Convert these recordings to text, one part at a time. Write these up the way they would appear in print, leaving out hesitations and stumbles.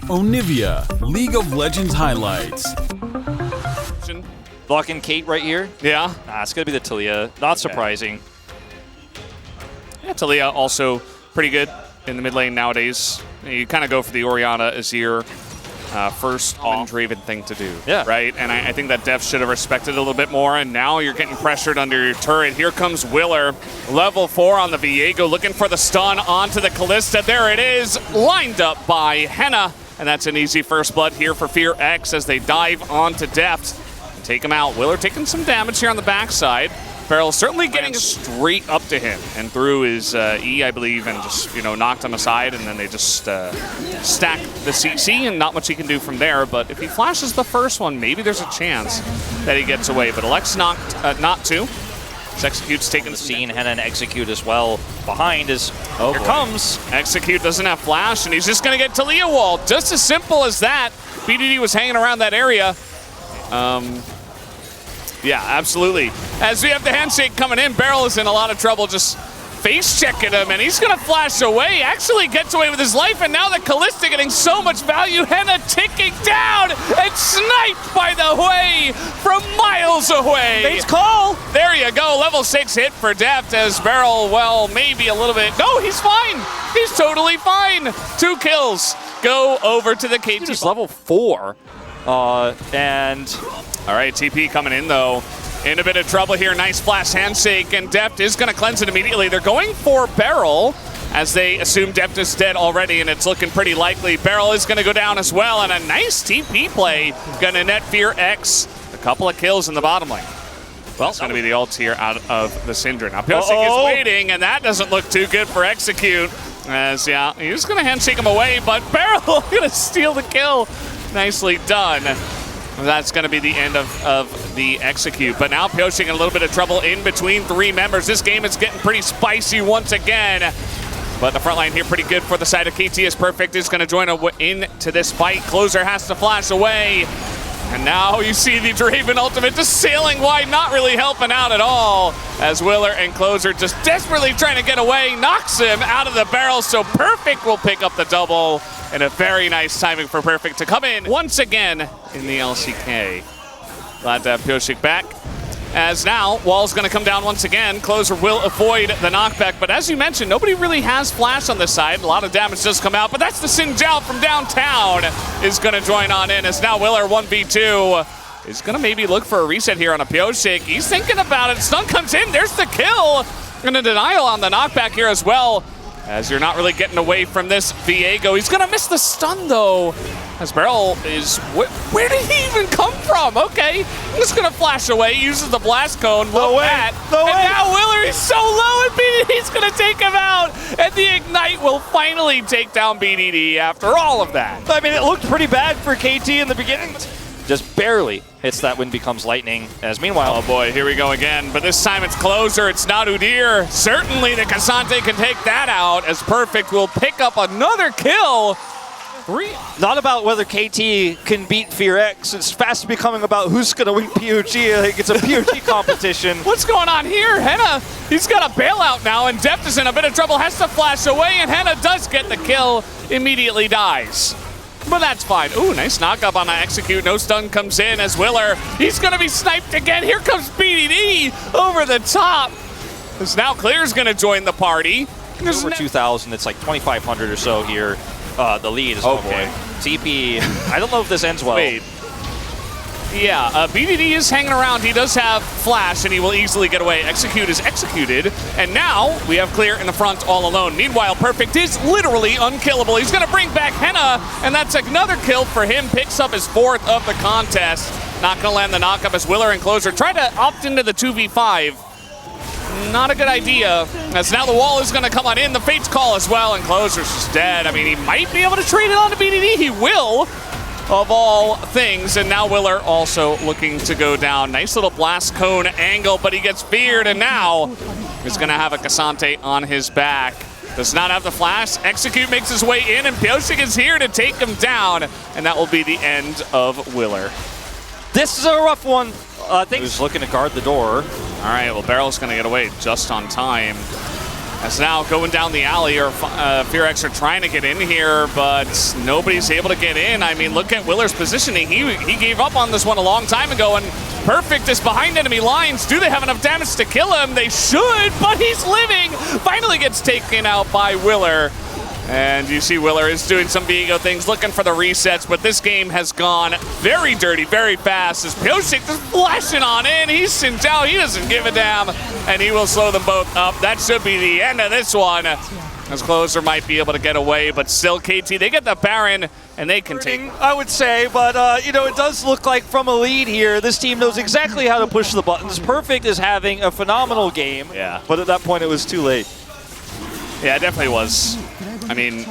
Onivia, League of Legends highlights. Blocking Kate right here. Yeah. It's going to be the Talia. Not surprising. Yeah, Talia also pretty good in the mid lane nowadays. You kind of go for the Orianna Azir first Draven thing to do, right? And I think that Def should have respected it a little bit more, and now you're getting pressured under your turret. Here comes Willer, level 4 on the Viego, looking for the stun onto the Kalista. There it is, lined up by Henna, and that's an easy first blood here for FearX as they dive onto Deft and take him out. Willer taking some damage here on the backside. Beryl certainly getting straight up to him and through his E, I believe, and just, knocked him aside, and then they just stack the CC, and not much he can do from there. But if he flashes the first one, maybe there's a chance that he gets away. But Alex not to. Execute's taking the scene. Henna and Execute as well. Behind is, here comes. Execute doesn't have flash, and he's just going to get Talia walled. Just as simple as that. BDD was hanging around that area. Yeah, absolutely. As we have the handshake coming in, Beryl is in a lot of trouble just face checking him, and he's going to flash away. Actually gets away with his life, and now the Kalista getting so much value. Henna ticking down and sniped by the Hui from miles away. Face call. There you go. Level 6 hit for Deft as Beryl, well, maybe a little bit. No, he's fine. He's totally fine. 2 kills go over to the KT. He's level 4. And all right, TP coming in though. In a bit of trouble here. Nice flash handshake, and Deft is going to cleanse it immediately. They're going for Beryl as they assume Deft is dead already, and it's looking pretty likely. Beryl is going to go down as well, and a nice TP play. Going to net FearX a couple of kills in the bottom lane. Well, it's going to be the ult here out of the Syndra. Now Pyosik is waiting, and that doesn't look too good for Execute. As, yeah, he's going to handshake him away, but Beryl going to steal the kill. Nicely done. That's going to be the end of the Execute. But now Pyosik in a little bit of trouble in between 3 members. This game is getting pretty spicy once again. But the front line here pretty good for the side of KT as Perfect is going to join into this fight. Closer has to flash away. And now you see the Draven ultimate just sailing wide, not really helping out at all. As Willer and Closer just desperately trying to get away, knocks him out of the barrel. So Perfect will pick up the double. And a very nice timing for Perfect to come in once again in the LCK. Glad to have Pyosik back. As now, Wall's going to come down once again. Closer will avoid the knockback. But as you mentioned, nobody really has flash on this side. A lot of damage does come out. But that's the Xin Zhao from downtown is going to join on in. As now Willer 1v2 is going to maybe look for a reset here on a Pyosik. He's thinking about it. Stun comes in. There's the kill. And a denial on the knockback here as well. As you're not really getting away from this Viego. He's going to miss the stun, though. As Beryl is... Where did he even come from? Okay. I'm just going to flash away. Uses the blast cone. Low at. And now Willer is so low, and BDD's going to take him out. And the Ignite will finally take down BDD after all of that. I mean, it looked pretty bad for KT in the beginning. Just barely hits that Wind Becomes Lightning. As meanwhile... Oh boy, here we go again. But this time it's Closer. It's not Udyr. Certainly the Cassante can take that out as Perfect will pick up another kill. 3. Not about whether KT can beat FearX. It's fast becoming about who's going to win PUG. Like it's a PUG competition. What's going on here? Henna, he's got a bailout now, and Deft is in a bit of trouble. Has to flash away, and Henna does get the kill. Immediately dies. But that's fine. Ooh, nice knock-up on an Execute. No stun comes in as Willer. He's going to be sniped again. Here comes BDD over the top. As now Clear's going to join the party. There's over 2,000. It's like 2,500 or so here. The lead is okay. TP. I don't know if this ends well. Wait. Yeah, BDD is hanging around. He does have flash, and he will easily get away. Execute is executed, and now we have Clear in the front all alone. Meanwhile, Perfect is literally unkillable. He's going to bring back Henna, and that's another kill for him. Picks up his 4th of the contest. Not going to land the knock-up as Willer and Closer try to opt into the 2v5. Not a good idea, as now the wall is going to come on in. The Fate's Call as well, and Closer's just dead. I mean, he might be able to trade it on to BDD. He will, of all things. And now Willer also looking to go down. Nice little blast cone angle, but he gets feared, and now he's going to have a Cassante on his back. Does not have the flash. Execute makes his way in, and Pyosik is here to take him down, and that will be the end of Willer. This is a rough one. I think he's looking to guard the door. All right, well, Beryl's going to get away just on time. As now going down the alley, or FearX are trying to get in here, but nobody's able to get in. I mean, look at Willer's positioning. He gave up on this one a long time ago, and Perfect is behind enemy lines. Do they have enough damage to kill him? They should, but he's living. Finally gets taken out by Willer. And you see Willer is doing some Viego things, looking for the resets, but this game has gone very dirty, very fast. As FearX just flashing on in, he's sent out, he doesn't give a damn, and he will slow them both up. That should be the end of this one. As Closer might be able to get away, but still KT, they get the Baron, and they can take. I would say, but you know, it does look like from a lead here, this team knows exactly how to push the buttons. Perfect is having a phenomenal game, yeah. But at that point it was too late. Yeah, it definitely was. I mean, you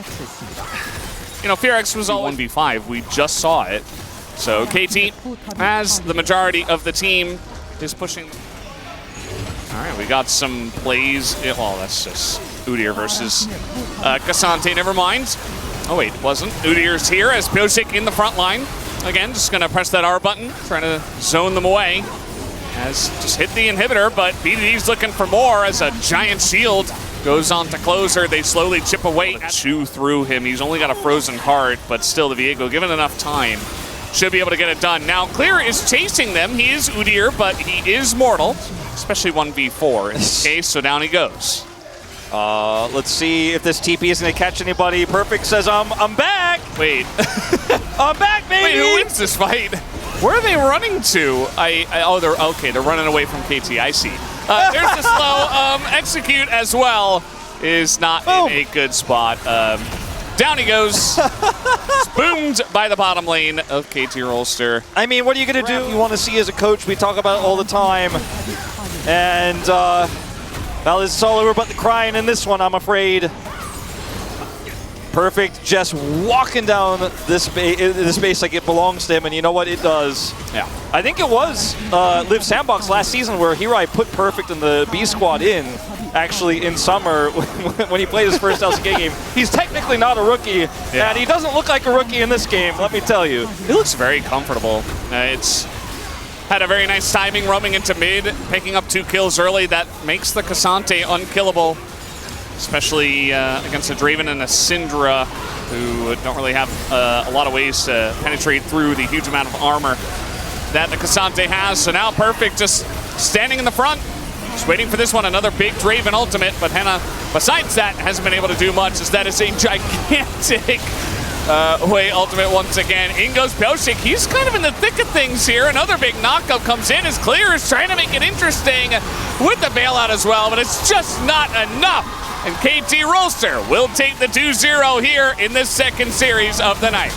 know, FearX was all 1v5. We just saw it. So KT, as the majority of the team, is pushing. All right, we got some plays. Well, that's just Udyr versus K'Sante. Never mind. Oh, wait, it wasn't. Udyr's here as FearX in the front line. Again, just going to press that R button, trying to zone them away. Has just hit the inhibitor, but BDD's looking for more as a giant shield goes on to Closer. They slowly chip away. Chew through him. He's only got a frozen heart, but still the Viego, given enough time, should be able to get it done. Now, Clear is chasing them. He is Udyr, but he is mortal, especially 1v4 in this case, so down he goes. Let's see if this TP is going to catch anybody. Perfect says, I'm back! Wait. I'm back, baby! Wait, who wins this fight? Where are they running to? Oh, they're okay. They're running away from KT. I see. There's the slow execute as well. Is not in a good spot. Down he goes. Boomed by the bottom lane of KT Rolster. I mean, what are you going to do? You want to see as a coach. We talk about it all the time. And, well, it's all over but the crying in this one, I'm afraid. Perfect just walking down this space like it belongs to him, and you know what? It does. Yeah. I think it was Live Sandbox last season where Hirai put Perfect in the B squad actually in summer when he played his first LCK game. He's technically not a rookie, and he doesn't look like a rookie in this game, let me tell you. He looks very comfortable. It's had a very nice timing roaming into mid, picking up 2 kills early. That makes the K'Sante unkillable. Especially against a Draven and a Syndra, who don't really have a lot of ways to penetrate through the huge amount of armor that the K'Sante has. So now Perfect just standing in the front, just waiting for this one. Another big Draven ultimate, but Henna, besides that, hasn't been able to do much, as that is a gigantic away ultimate once again. In goes FearX. He's kind of in the thick of things here. Another big knockup comes in as Clear is trying to make it interesting with the bailout as well, but it's just not enough. And KT Rolster will take the 2-0 here in the second series of the night.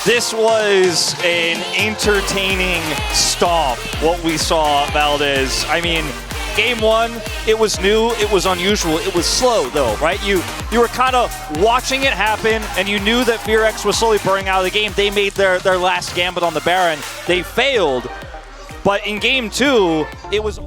This was an entertaining stomp, what we saw, Valdez. I mean, game one, it was new, it was unusual, it was slow though, right? You were kind of watching it happen, and you knew that FearX was slowly burning out of the game. They made their last gambit on the Baron. They failed, but in game two, it was...